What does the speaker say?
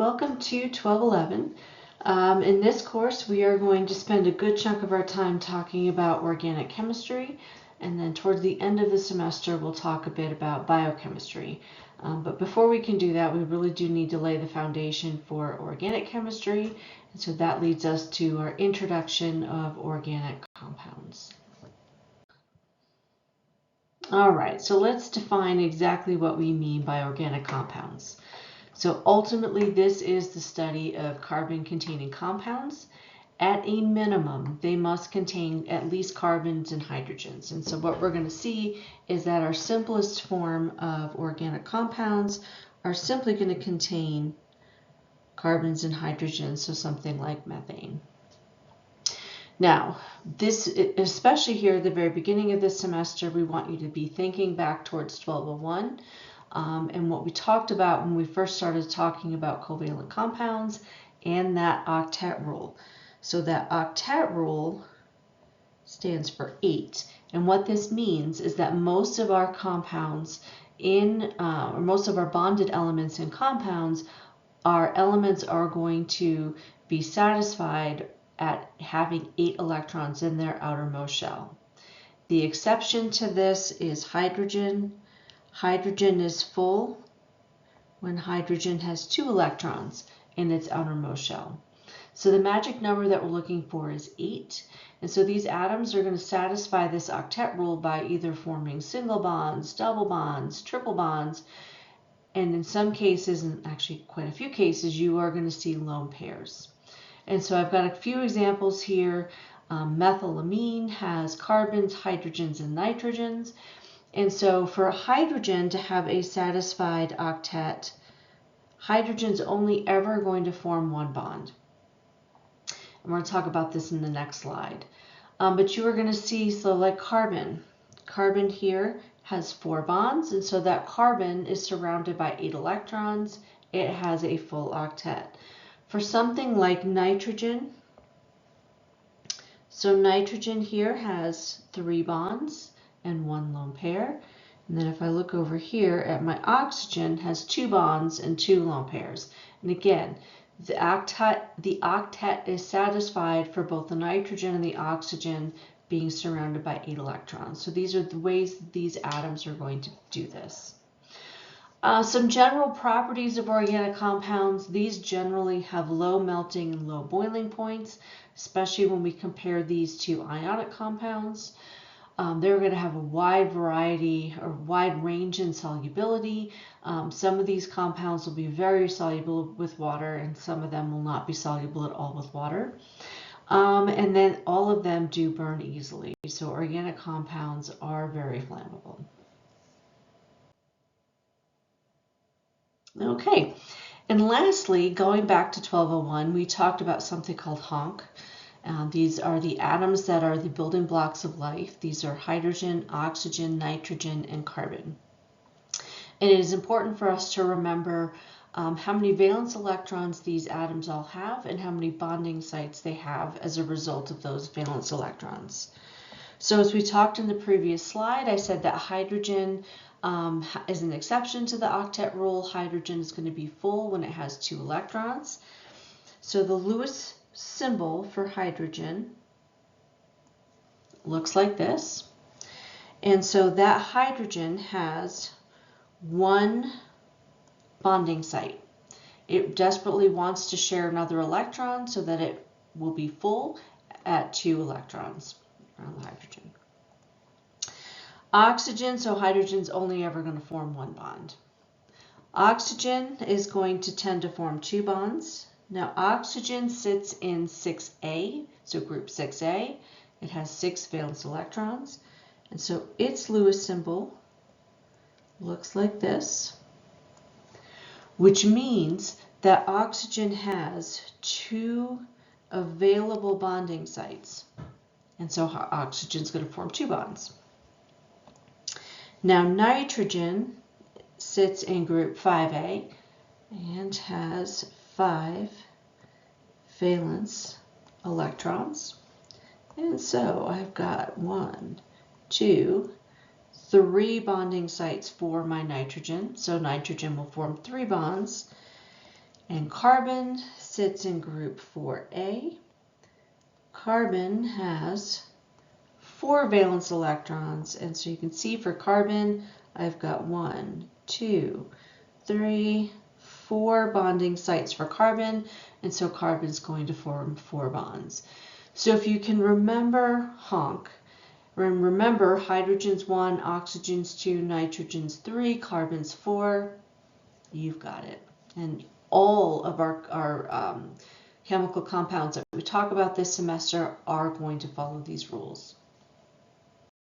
welcome to 1211. In this course, we are going to spend a good chunk of our time talking about organic chemistry, and then towards the end of the semester, we'll talk a bit about biochemistry. But before we can do that, we really do need to lay the foundation for organic chemistry, and so that leads us to our introduction of organic compounds. All right, so let's define exactly what we mean by organic compounds. So ultimately, this is the study of carbon-containing compounds. At a minimum, they must contain at least carbons and hydrogens. And so what we're going to see is that our simplest form of organic compounds are simply going to contain carbons and hydrogens, so something like methane. Now, this, especially here at the very beginning of this semester, we want you to be thinking back towards 1201. And what we talked about when we first started talking about covalent compounds and that octet rule. So that octet rule stands for 8. And what this means is that most of our compounds or most of our bonded elements in compounds, our elements are going to be satisfied at having 8 electrons in their outermost shell. The exception to this is hydrogen. Hydrogen is full when hydrogen has 2 electrons in its outermost shell. So the magic number that we're looking for is 8. And so these atoms are going to satisfy this octet rule by either forming single bonds, double bonds, triple bonds, and in some cases, and actually quite a few cases, you are going to see lone pairs. And so I've got a few examples here. Methylamine has carbons, hydrogens, and nitrogens. And so for hydrogen to have a satisfied octet, hydrogen's only ever going to form 1 bond. And we're going to talk about this in the next slide. But you are going to see, so like carbon here has 4 bonds, and so that carbon is surrounded by 8 electrons. It has a full octet. For something like nitrogen, so nitrogen here has 3 bonds and 1 lone pair. And then if I look over here at my oxygen, has 2 bonds and 2 lone pairs. And again, the octet is satisfied for both the nitrogen and the oxygen being surrounded by 8 electrons. So these are the ways that these atoms are going to do this. Some general properties of organic compounds. These generally have low melting and low boiling points, especially when we compare these to ionic compounds. They're going to have a wide variety or wide range in solubility. Some of these compounds will be very soluble with water, and some of them will not be soluble at all with water. And then all of them do burn easily. So organic compounds are very flammable. Okay, and lastly, going back to 1201, we talked about something called HONC. These are the atoms that are the building blocks of life. These are hydrogen, oxygen, nitrogen, and carbon. And it is important for us to remember how many valence electrons these atoms all have and how many bonding sites they have as a result of those valence electrons. So as we talked in the previous slide, I said that hydrogen is an exception to the octet rule. Hydrogen is going to be full when it has 2 electrons. So the Lewis symbol for hydrogen looks like this. And so that hydrogen has 1 bonding site. It desperately wants to share another electron so that it will be full at 2 electrons around the hydrogen. Oxygen, so hydrogen's only ever going to form 1 bond. Oxygen is going to tend to form 2 bonds. Now oxygen sits in 6A, so group 6A. It has 6 valence electrons. And so its Lewis symbol looks like this, which means that oxygen has 2 available bonding sites. And so oxygen is going to form 2 bonds. Now nitrogen sits in group 5A and has 5 valence electrons. And so I've got 1, 2, 3 bonding sites for my nitrogen. So nitrogen will form 3 bonds. And carbon sits in group 4A. Carbon has 4 valence electrons, and so you can see for carbon, I've got 1, 2, 3, 4 bonding sites for carbon, and so carbon's going to form 4 bonds. So if you can remember HONC, remember hydrogen's 1, oxygen's 2, nitrogen's 3, carbon's 4, you've got it. And all of our chemical compounds that we talk about this semester are going to follow these rules.